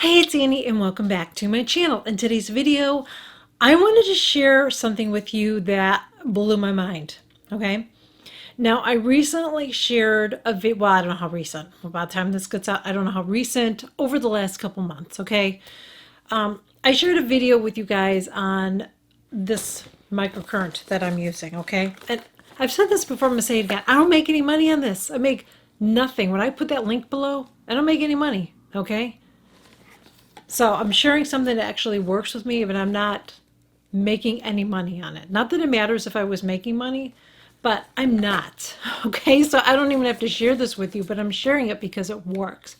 Hey, it's Annie and welcome back to my channel. In today's video, I wanted to share something with you that blew my mind, okay? Now, I recently shared a video, well, I don't know how recent. By the time this gets out, I don't know how recent, over the last couple months, okay? I shared a video with you guys on this microcurrent that I'm using, okay? And I've said this before, I'm gonna say it again. I don't make any money on this. I make nothing. When I put that link below, I don't make any money, okay? So I'm sharing something that actually works with me, but I'm not making any money on it. Not that it matters if I was making money, but I'm not. Okay, so I don't even have to share this with you, but I'm sharing it because it works.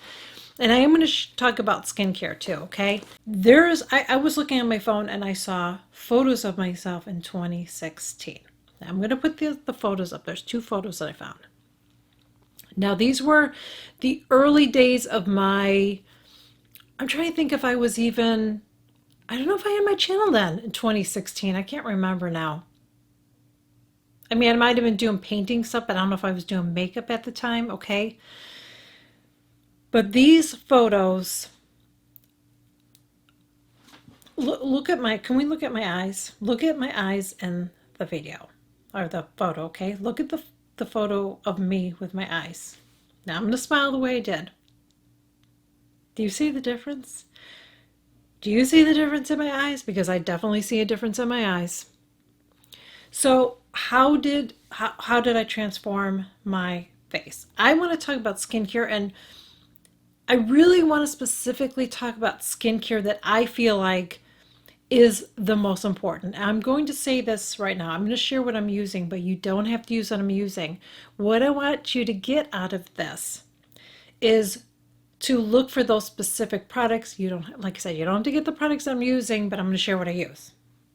And I am going to talk about skincare too, okay? I was looking at my phone and I saw photos of myself in 2016. Now, I'm going to put the photos up. There's two photos that I found. Now, these were the early days of my, I'm trying to think if I was even, I don't know if I had my channel then in 2016. I can't remember now. I mean, I might have been doing painting stuff, but I don't know if I was doing makeup at the time, okay? But these photos, look at my, can we look at my eyes? Look at my eyes in the video, or the photo, okay? Look at the photo of me with my eyes. Now I'm going to smile the way I did. Do you see the difference? Do you see the difference in my eyes? Because I definitely see a difference in my eyes. So how did I transform my face? I want to talk about skincare, and I really want to specifically talk about skincare that I feel like is the most important. I'm going to say this right now. I'm going to share what I'm using, but you don't have to use what I'm using. What I want you to get out of this is to look for those specific products. You don't, like I said, you don't have to get the products I'm using, but I'm going to share what I use.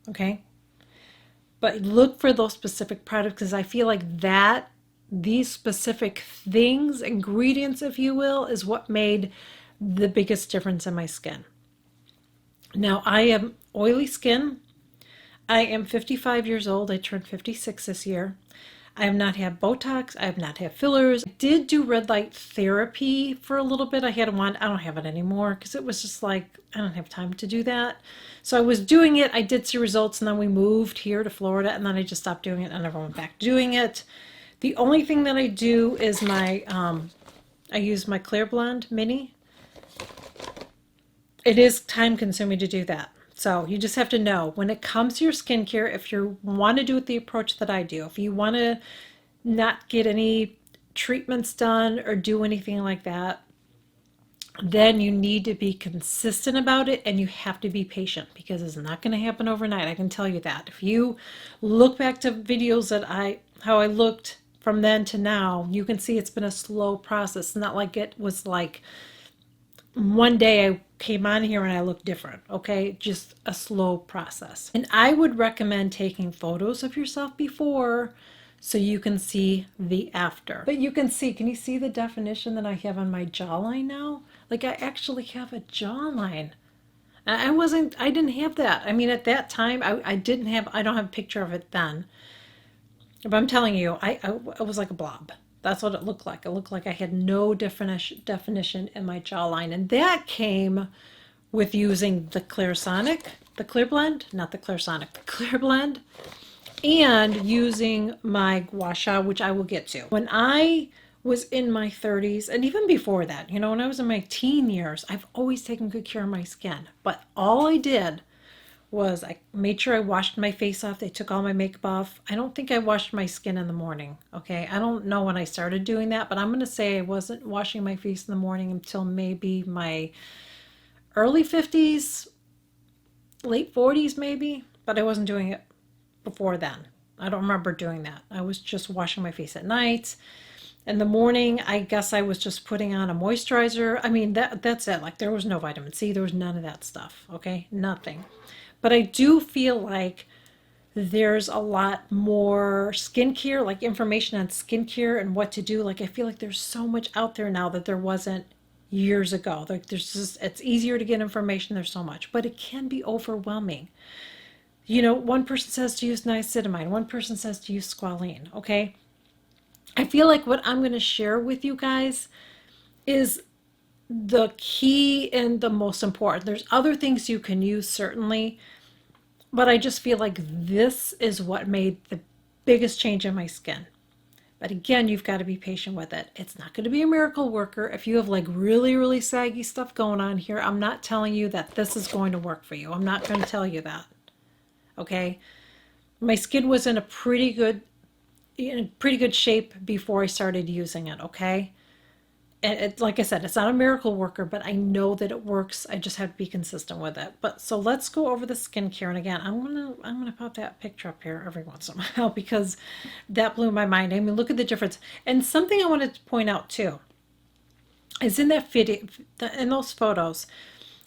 Okay? But look for those specific products because I feel like that, these specific things, ingredients, if you will, is what made the biggest difference in my skin. Now, I am oily skin. I am 55 years old. I turned 56 this year. I have not had Botox. I have not had fillers. I did do red light therapy for a little bit. I had one. I don't have it anymore because it was just like, I don't have time to do that. So I was doing it. I did see results, and then we moved here to Florida, and then I just stopped doing it. I never went back to doing it. The only thing that I do is my, I use my Clear Blend Mini. It is time consuming to do that. So you just have to know when it comes to your skincare, if you want to do it the approach that I do, if you want to not get any treatments done or do anything like that, then you need to be consistent about it, and you have to be patient because it's not going to happen overnight. I can tell you that. If you look back to videos that how I looked from then to now, you can see it's been a slow process. It's not like it was like one day I came on here and I looked different, okay? Just a slow process. And I would recommend taking photos of yourself before so you can see the after. But you can see, can you see the definition that I have on my jawline now? Like I actually have a jawline. I didn't have that. I mean, at that time, I didn't have, I don't have a picture of it then. But I'm telling you, I was like a blob. That's what it looked like. It looked like I had no definition in my jawline. And that came with using the Clairsonic, the Clear Blend, not the Clairsonic, the Clear Blend, and using my gua sha, which I will get to. When I was in my 30s, and even before that, you know, when I was in my teen years, I've always taken good care of my skin. But all I did was I made sure I washed my face off. They took all my makeup off. I don't think I washed my skin in the morning. Okay. I don't know when I started doing that, but I'm going to say I wasn't washing my face in the morning until maybe my early 50s, late 40s maybe, but I wasn't doing it before then. I don't remember doing that. I was just washing my face at night. In the morning, I guess I was just putting on a moisturizer. I mean, that's it. Like there was no vitamin C. There was none of that stuff. Okay. Nothing. But I do feel like there's a lot more skincare, like information on skincare and what to do. Like I feel like there's so much out there now that there wasn't years ago. Like there's just, it's easier to get information. There's so much, but it can be overwhelming. You know, one person says to use niacinamide, one person says to use squalene. Okay. I feel like what I'm going to share with you guys is the key and the most important. There's other things you can use, certainly, but I just feel like this is what made the biggest change in my skin. But again, you've got to be patient with it. It's not going to be a miracle worker. If you have like really, really saggy stuff going on here, I'm not telling you that this is going to work for you. I'm not going to tell you that. Okay? My skin was in pretty good shape before I started using it, okay? And it, like I said, it's not a miracle worker, but I know that it works. I just have to be consistent with it. But so let's go over the skincare. And again, I'm gonna pop that picture up here every once in a while because that blew my mind. I mean, look at the difference. And something I wanted to point out too is in that video, in those photos,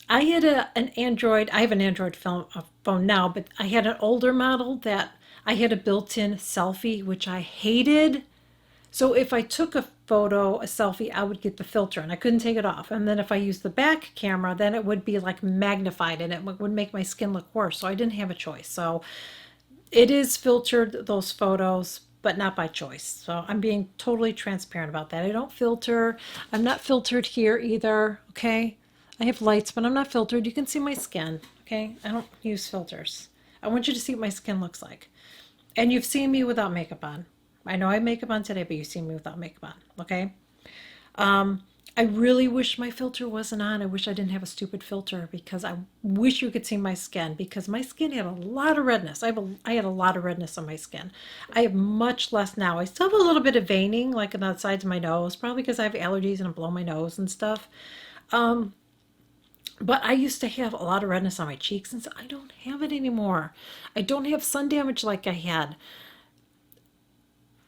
I had an Android. I have an Android phone now, but I had an older model that I had a built-in selfie, which I hated. So if I took a photo, a selfie, I would get the filter and I couldn't take it off. And then if I used the back camera, then it would be like magnified and it would make my skin look worse. So I didn't have a choice. So it is filtered, those photos, but not by choice. So I'm being totally transparent about that. I don't filter. I'm not filtered here either. Okay. I have lights, but I'm not filtered. You can see my skin. Okay. I don't use filters. I want you to see what my skin looks like. And you've seen me without makeup on. I know I have makeup on today, but you've seen me without makeup on. Okay. I really wish my filter wasn't on. I wish I didn't have a stupid filter because I wish you could see my skin because my skin had a lot of redness. I had a lot of redness on my skin. I have much less now. I still have a little bit of veining like on the sides of my nose, probably because I have allergies and I blow my nose and stuff. But I used to have a lot of redness on my cheeks and so I don't have it anymore. I don't have sun damage like I had.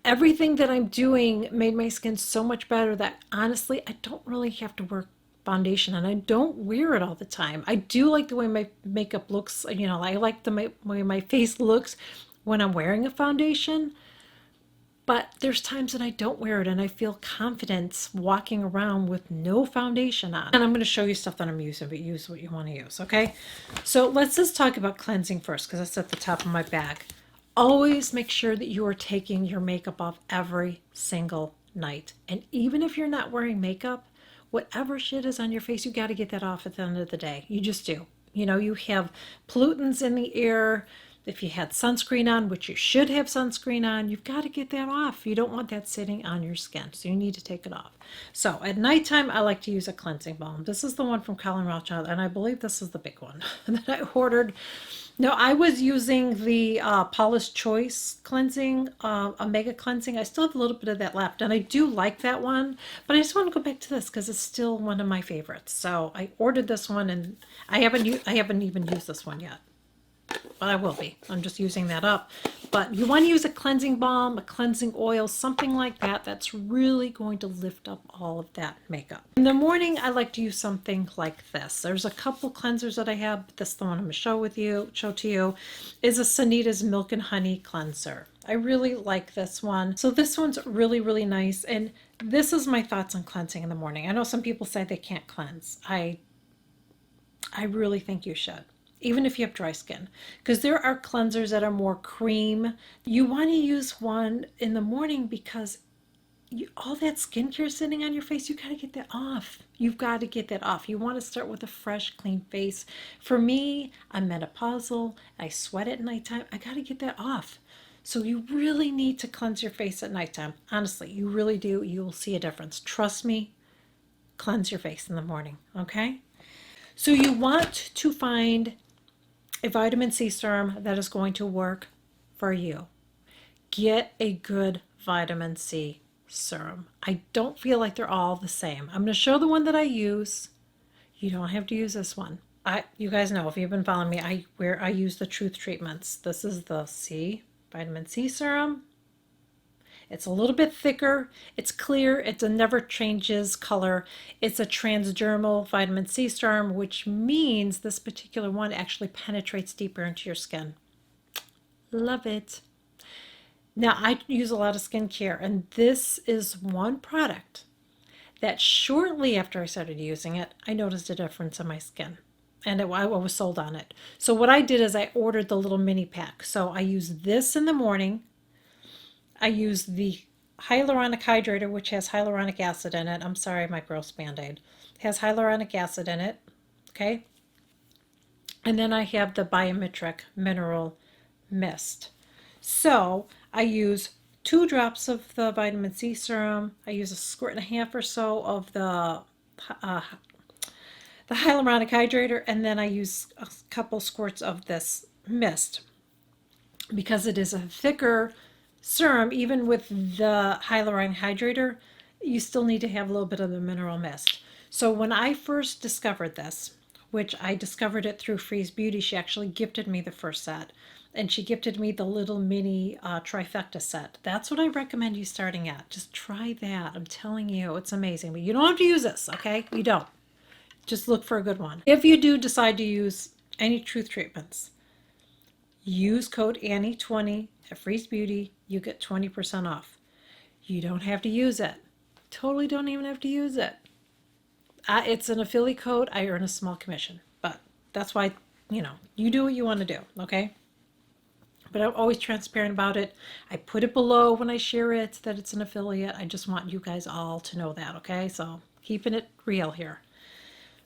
Everything that I'm doing made my skin so much better that honestly, I don't really have to wear foundation and I don't wear it all the time. I do like the way my makeup looks, you know, I like the way my face looks when I'm wearing a foundation, but there's times that I don't wear it and I feel confident walking around with no foundation on. And I'm going to show you stuff that I'm using, but use what you want to use, okay? So let's just talk about cleansing first because that's at the top of my bag. Always make sure that you are taking your makeup off every single night. And even if you're not wearing makeup, whatever shit is on your face, you got to get that off at the end of the day. You just do. You know, you have pollutants in the air. If you had sunscreen on, which you should have sunscreen on, you've got to get that off. You don't want that sitting on your skin, so you need to take it off. So at nighttime, I like to use a cleansing balm. This is the one from Colin Rothschild, and I believe this is the big one that I ordered. No, I was using the Paula's Choice cleansing, Omega cleansing. I still have a little bit of that left, and I do like that one. But I just want to go back to this because it's still one of my favorites. So I ordered this one, and I haven't even used this one yet. But I will be. I'm just using that up. But you want to use a cleansing balm, a cleansing oil, something like that. That's really going to lift up all of that makeup. In the morning, I like to use something like this. There's a couple cleansers that I have, but this is the one I'm going to show to you, is a Sanita's Milk and Honey Cleanser. I really like this one. So this one's really, really nice. And this is my thoughts on cleansing in the morning. I know some people say they can't cleanse. I really think you should, even if you have dry skin, because there are cleansers that are more cream. You want to use one in the morning because all that skincare sitting on your face, you got to get that off. You've got to get that off. You want to start with a fresh, clean face. For me, I'm menopausal. I sweat at nighttime. I got to get that off. So you really need to cleanse your face at nighttime. Honestly, you really do. You will see a difference. Trust me, cleanse your face in the morning, okay? So you want to find a vitamin C serum that is going to work for you. Get a good vitamin C serum. I don't feel like they're all the same. I'm going to show the one that I use. You don't have to use this one. You guys know if you've been following me, I use the Truth Treatments. This is the vitamin C serum. It's a little bit thicker. It's clear. It never changes color. It's a transdermal vitamin C serum, which means this particular one actually penetrates deeper into your skin. Love it. Now, I use a lot of skincare, and this is one product that shortly after I started using it, I noticed a difference in my skin. And I was sold on it. So what I did is I ordered the little mini pack. So I use this in the morning. I use the hyaluronic hydrator, which has hyaluronic acid in it. I'm sorry, my gross Band-Aid. It has hyaluronic acid in it. Okay. And then I have the Biometric Mineral Mist. So I use 2 drops of the vitamin C serum. I use a squirt and a half or so of uh, the hyaluronic hydrator, and then I use a couple squirts of this mist because it is a thicker serum. Even with the hyaluronic hydrator, you still need to have a little bit of the mineral mist. So when I first discovered this, which I discovered it through Freeze Beauty, she actually gifted me the first set, and she gifted me the little mini trifecta set. That's what I recommend you starting at. Just try that. I'm telling you, it's amazing. But you don't have to use this, okay? You don't. Just look for a good one. If you do decide to use any truth treatments, use code Annie20 at Freeze Beauty. You get 20% off. You don't have to use it. Totally don't even have to use it. It's an affiliate code. I earn a small commission, but that's why, you do what you want to do, okay? But I'm always transparent about it. I put it below when I share it that it's an affiliate. I just want you guys all to know that, okay? So keeping it real here.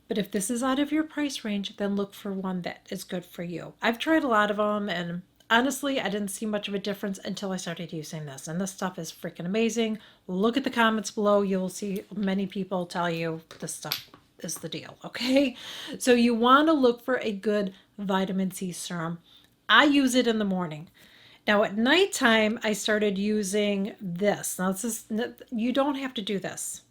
But if this is out of your price range, then look for one that is good for you. I've tried a lot of them, and honestly, I didn't see much of a difference until I started using this. And this stuff is freaking amazing. Look at the comments below. You'll see many people tell you this stuff is the deal, okay? So you want to look for a good vitamin C serum. I use it in the morning. Now at nighttime, I started using this. Now you don't have to do this.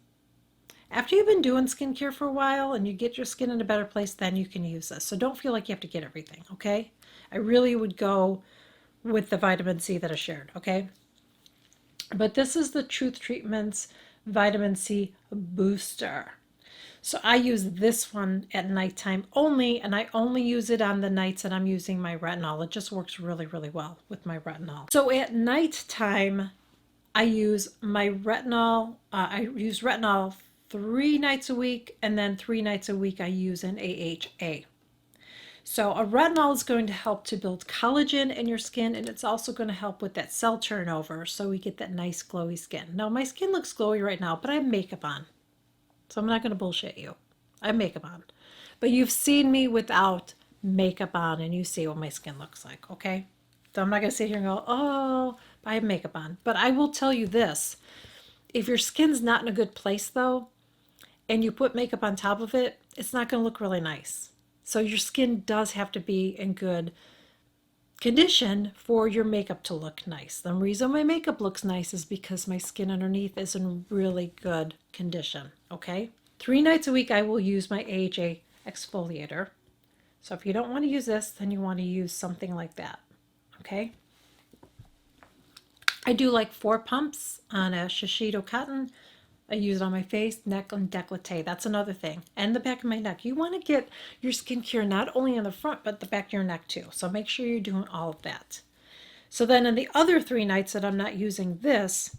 After you've been doing skincare for a while and you get your skin in a better place, then you can use this. So don't feel like you have to get everything, okay? I really would go with the vitamin C that I shared, okay? But this is the Truth Treatments Vitamin C Booster. So I use this one at nighttime only, and I only use it on the nights that I'm using my retinol. It just works really, really well with my retinol. So at nighttime, I use my retinol. I use retinol 3 nights a week, and then 3 nights a week I use an AHA. So a retinol is going to help to build collagen in your skin, and it's also going to help with that cell turnover so we get that nice glowy skin. Now my skin looks glowy right now, but I have makeup on. So I'm not going to bullshit you. I have makeup on. But you've seen me without makeup on, and you see what my skin looks like, okay? So I'm not going to sit here and go, oh, I have makeup on. But I will tell you this. If your skin's not in a good place, though, and you put makeup on top of it, it's not going to look really nice. So your skin does have to be in good condition for your makeup to look nice. The reason my makeup looks nice is because my skin underneath is in really good condition, okay? 3 nights a week I will use my AHA exfoliator. So if you don't want to use this, then you want to use something like that, okay? I do like 4 pumps on a Shiseido cotton. I use it on my face, neck, and décolleté. That's another thing. And the back of my neck. You want to get your skincare not only on the front, but the back of your neck too. So make sure you're doing all of that. So then in the other 3 nights that I'm not using this,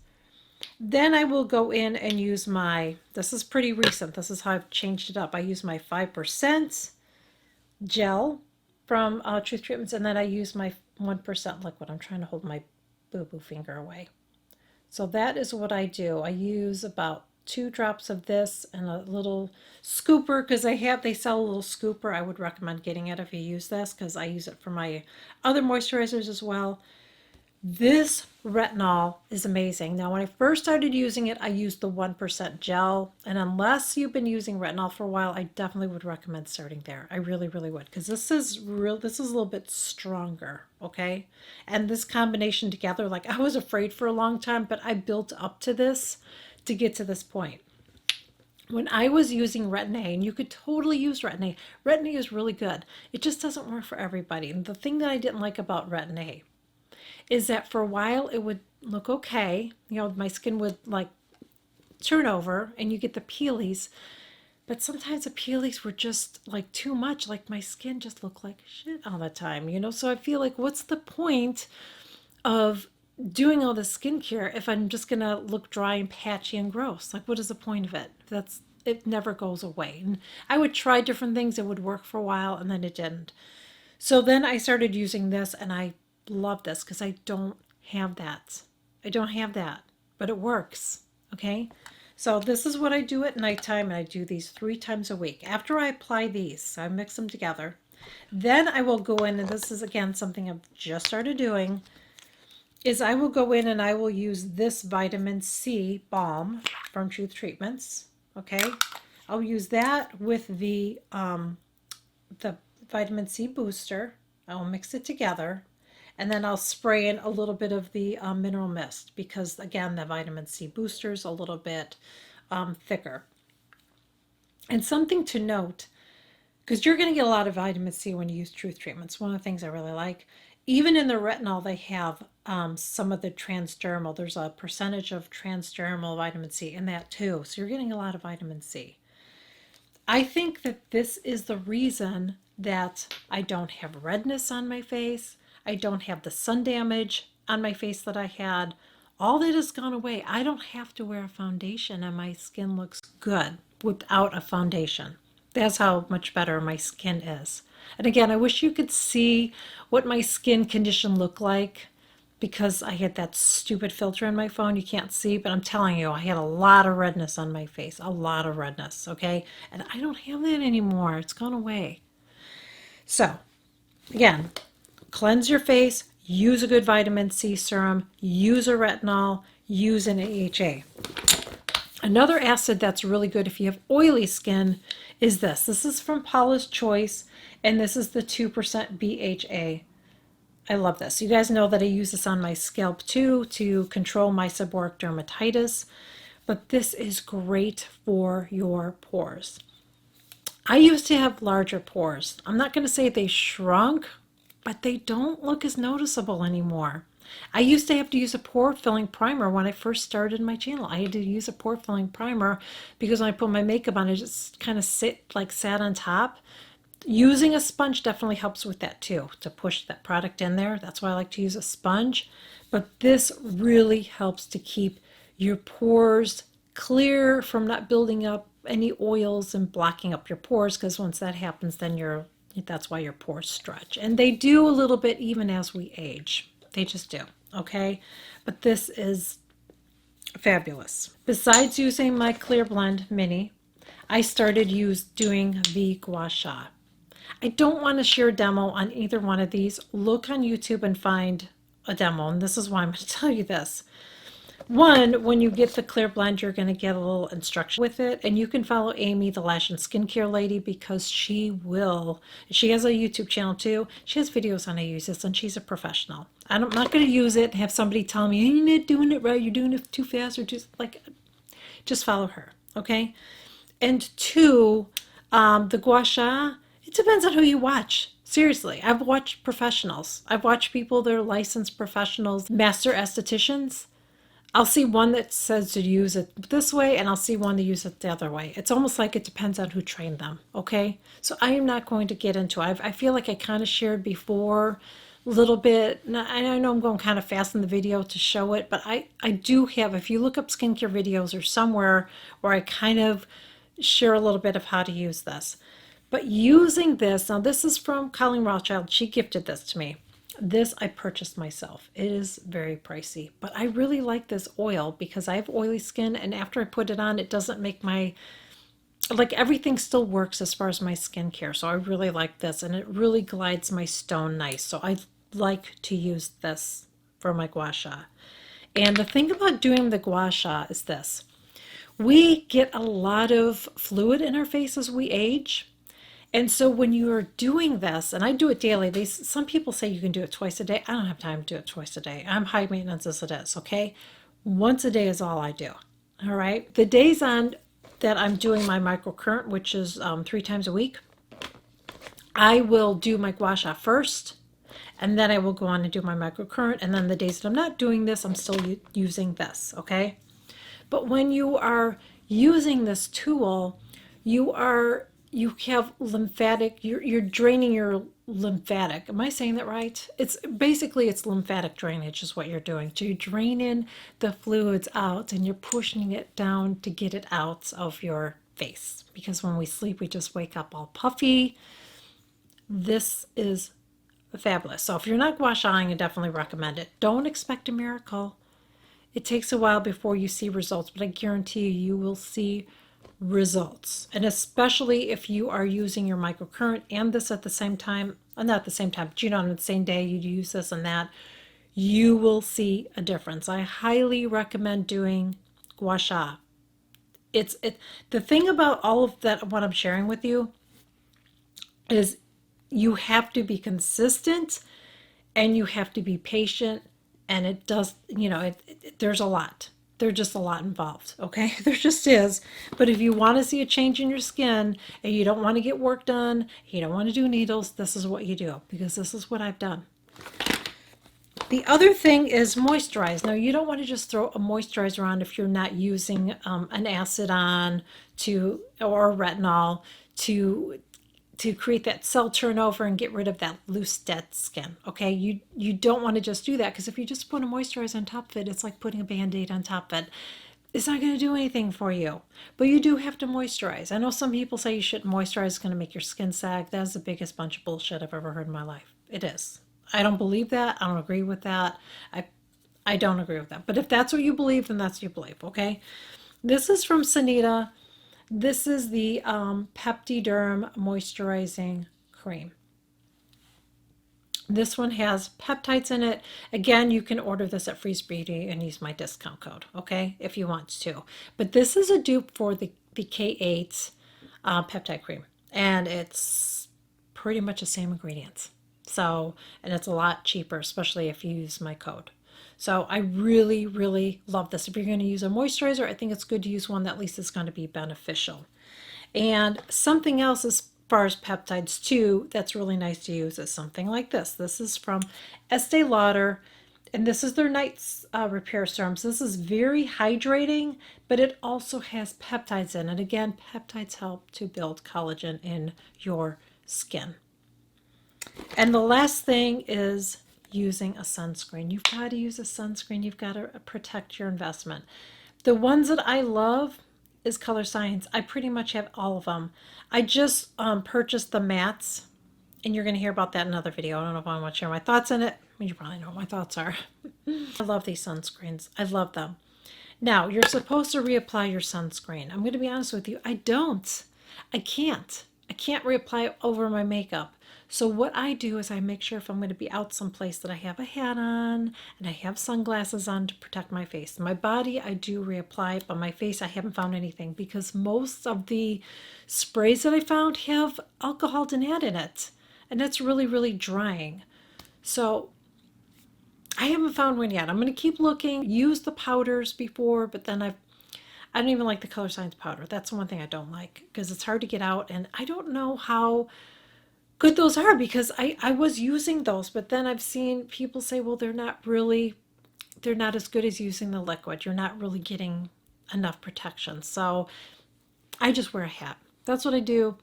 then I will go in and use this is pretty recent. This is how I've changed it up. I use my 5% gel from Truth Treatments, and then I use my 1% liquid. I'm trying to hold my boo-boo finger away. So that is what I do. I use about 2 drops of this and a little scooper because they sell a little scooper. I would recommend getting it if you use this because I use it for my other moisturizers as well. This retinol is amazing. Now, when I first started using it, I used the 1% gel. And unless you've been using retinol for a while, I definitely would recommend starting there. I really, really would because this is a little bit stronger, okay? And this combination together, like I was afraid for a long time, but I built up to this to get to this point. When I was using Retin-A, and you could totally use Retin-A, Retin-A is really good. It just doesn't work for everybody. And the thing that I didn't like about Retin-A is that for a while it would look okay. My skin would like turn over and you get the peelies. But sometimes the peelies were just like too much. Like my skin just looked like shit all the time, So I feel like what's the point of doing all this skincare if I'm just going to look dry and patchy and gross? Like what is the point of it? It never goes away. And I would try different things that would work for a while and then it didn't. So then I started using this and I love this because I don't have that. I don't have that. but it works. Okay. So this is what I do at nighttime, and I do these 3 times a week. After I apply these, I mix them together. Then I will go in, and this is again something I've just started doing, is I will go in and I will use this vitamin C balm from Truth Treatments. Okay. I'll use that with the vitamin C booster. I will mix it together, and then I'll spray in a little bit of the mineral mist because, again, the vitamin C booster is a little bit thicker. And something to note, because you're going to get a lot of vitamin C when you use Truth Treatments. One of the things I really like, even in the retinol, they have some of the transdermal. There's a percentage of transdermal vitamin C in that too. So you're getting a lot of vitamin C. I think that this is the reason that I don't have redness on my face. I don't have the sun damage on my face that I had. All that has gone away. I don't have to wear a foundation and my skin looks good without a foundation. That's how much better my skin is. And again, I wish you could see what my skin condition looked like because I had that stupid filter in my phone. You can't see, but I'm telling you, I had a lot of redness on my face, a lot of redness, okay? And I don't have that anymore. It's gone away. So, again, cleanse your face, use a good vitamin C serum, use a retinol, use an AHA. Another acid that's really good if you have oily skin is this. This is from Paula's Choice, and this is the 2% BHA. I love this. You guys know that I use this on my scalp too to control my seborrheic dermatitis, but this is great for your pores. I used to have larger pores. I'm not going to say they shrunk, but they don't look as noticeable anymore. I used to have to use a pore filling primer when I first started my channel. I had to use a pore filling primer because when I put my makeup on, it just kind of sat on top. Using a sponge definitely helps with that too, to push that product in there. That's why I like to use a sponge. But this really helps to keep your pores clear from not building up any oils and blocking up your pores, because once that happens, then that's why your pores stretch. And they do a little bit even as we age. They just do, okay? But this is fabulous. Besides using my Clear Blend Mini, I started doing the gua sha. I don't want to share a demo on either one of these. Look on YouTube and find a demo, and this is why I'm going to tell you this. One, when you get the Clear Blend, you're going to get a little instruction with it, and you can follow Amy, the lash and skincare lady, because she has a YouTube channel too. She has videos on how to use this, and she's a professional. I'm not going to use it and have somebody tell me, you're not doing it right, you're doing it too fast, or just follow her, okay? And two, the gua sha, it depends on who you watch. Seriously, I've watched professionals. I've watched people that are licensed professionals, master estheticians. I'll see one that says to use it this way, and I'll see one to use it the other way. It's almost like it depends on who trained them, okay? So I am not going to get into it. I feel like I kind of shared before a little bit. I know I'm going kind of fast in the video to show it, but I do have, if you look up skincare videos or somewhere where I kind of share a little bit of how to use this. But using this, now this is from Colleen Rothschild. She gifted this to me. This I purchased myself. It is very pricey, but I really like this oil because I have oily skin, and after I put it on, it doesn't make everything still works as far as my skincare. So I really like this, and it really glides my stone nice. So I like to use this for my gua sha. And the thing about doing the gua sha is this. We get a lot of fluid in our face as we age. And so when you are doing this, and I do it daily, some people say you can do it twice a day. I don't have time to do it twice a day. I'm high maintenance as it is, okay? Once a day is all I do, all right? The days on that I'm doing my microcurrent, which is 3 times a week, I will do my gua sha first, and then I will go on and do my microcurrent, and then the days that I'm not doing this, I'm still using this, okay? But when you are using this tool, you have lymphatic, you're draining your lymphatic. Am I saying that right? It's lymphatic drainage is what you're doing. So you're draining the fluids out and you're pushing it down to get it out of your face. Because when we sleep, we just wake up all puffy. This is fabulous. So if you're not gua shaing, I definitely recommend it. Don't expect a miracle. It takes a while before you see results, but I guarantee you, you will see results. And especially if you are using your microcurrent and this at the same time, not at the same time, but you know, on the same day you use this and that, you will see a difference. I highly recommend doing gua sha. The thing about all of that, what I'm sharing with you, is you have to be consistent and you have to be patient, and it does, you know, there's a lot. There's just a lot involved, okay? There just is. But if you want to see a change in your skin and you don't want to get work done, you don't want to do needles, this is what you do, because this is what I've done. The other thing is moisturize. Now, you don't want to just throw a moisturizer on if you're not using an acid on to or retinol to create that cell turnover and get rid of that loose dead skin. Okay, you don't want to just do that, because if you just put a moisturizer on top of it, it's like putting a band-aid on top of it. It's not going to do anything for you. But you do have to moisturize. I know some people say you shouldn't moisturize, it's going to make your skin sag. That is the biggest bunch of bullshit I've ever heard in my life. It is. I don't believe that. I don't agree with that. I don't agree with that. But if that's what you believe, then that's what you believe, okay? This is from Sanita. This is the Peptiderm Moisturizing Cream. This one has peptides in it. Again, you can order this at Freeze Beauty and use my discount code, okay, if you want to. But this is a dupe for the K8 peptide cream. And it's pretty much the same ingredients. So, and it's a lot cheaper, especially if you use my code. So I really, really love this. If you're going to use a moisturizer, I think it's good to use one that at least is going to be beneficial. And something else as far as peptides too, that's really nice to use is something like this. This is from Estee Lauder, and this is their night repair serums. This is very hydrating, but it also has peptides in it. Again, peptides help to build collagen in your skin. And the last thing is using a sunscreen. You've got to use a sunscreen. You've got to protect your investment. The ones that I love is Color Science. I pretty much have all of them. I just purchased the mattes, and you're going to hear about that in another video. I don't know if I want to share my thoughts on it. I mean, you probably know what my thoughts are. I love these sunscreens. I love them. Now, you're supposed to reapply your sunscreen. I'm going to be honest with you. I don't. I can't. I can't reapply it over my makeup. So what I do is I make sure if I'm going to be out someplace that I have a hat on and I have sunglasses on to protect my face. My body, I do reapply it, but my face, I haven't found anything, because most of the sprays that I found have alcohol denat in it. And that's really, really drying. So I haven't found one yet. I'm going to keep looking. Use the powders before, but then I don't even like the Color Science powder. That's the one thing I don't like, because it's hard to get out, and I don't know how good those are, because I was using those, but then I've seen people say, well, they're not as good as using the liquid. You're not really getting enough protection. So I just wear a hat. That's what I do.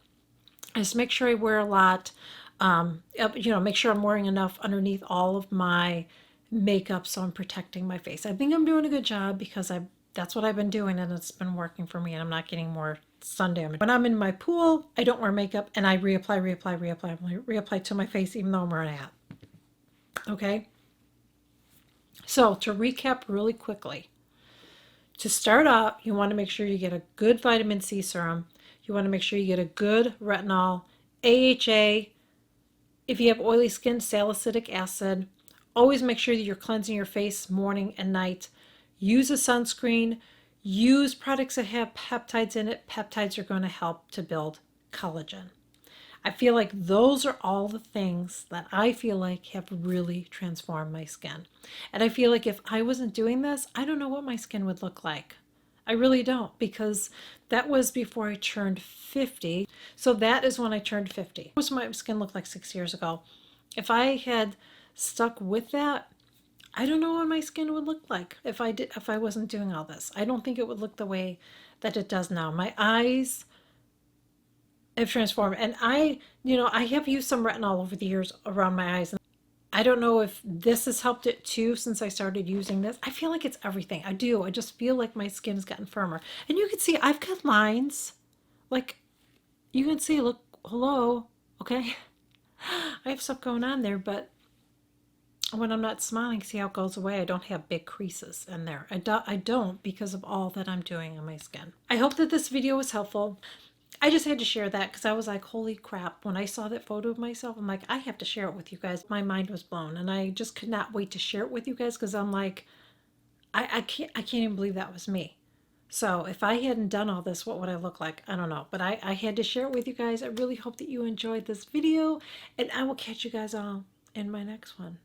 I just make sure I wear a lot. Make sure I'm wearing enough underneath all of my makeup so I'm protecting my face. I think I'm doing a good job, because that's what I've been doing, and it's been working for me, and I'm not getting more sun damage. When I'm in my pool, I don't wear makeup, and I reapply to my face even though I'm wearing a hat. Okay? So to recap really quickly, to start out, you want to make sure you get a good vitamin C serum. You want to make sure you get a good retinol, AHA. If you have oily skin, salicylic acid. Always make sure that you're cleansing your face morning and night. Use a sunscreen. Use products that have peptides in it. Peptides are going to help to build collagen. I feel like those are all the things that I feel like have really transformed my skin. And I feel like if I wasn't doing this, I don't know what my skin would look like. I really don't, because that was before I turned 50. So that is when I turned 50. What was my skin look like 6 years ago? If I had stuck with that, I don't know what my skin would look like if I wasn't doing all this. I don't think it would look the way that it does now. My eyes have transformed, and I have used some retinol over the years around my eyes. And I don't know if this has helped it too since I started using this. I feel like it's everything. I do. I just feel like my skin has gotten firmer. And you can see I've got lines. Like, you can see, look, hello, okay? I have stuff going on there, but when I'm not smiling, see how it goes away? I don't have big creases in there. I don't because of all that I'm doing on my skin. I hope that this video was helpful. I just had to share that because I was like, holy crap. When I saw that photo of myself, I'm like, I have to share it with you guys. My mind was blown and I just could not wait to share it with you guys because I'm like, I can't even believe that was me. So if I hadn't done all this, what would I look like? I don't know. But I had to share it with you guys. I really hope that you enjoyed this video and I will catch you guys all in my next one.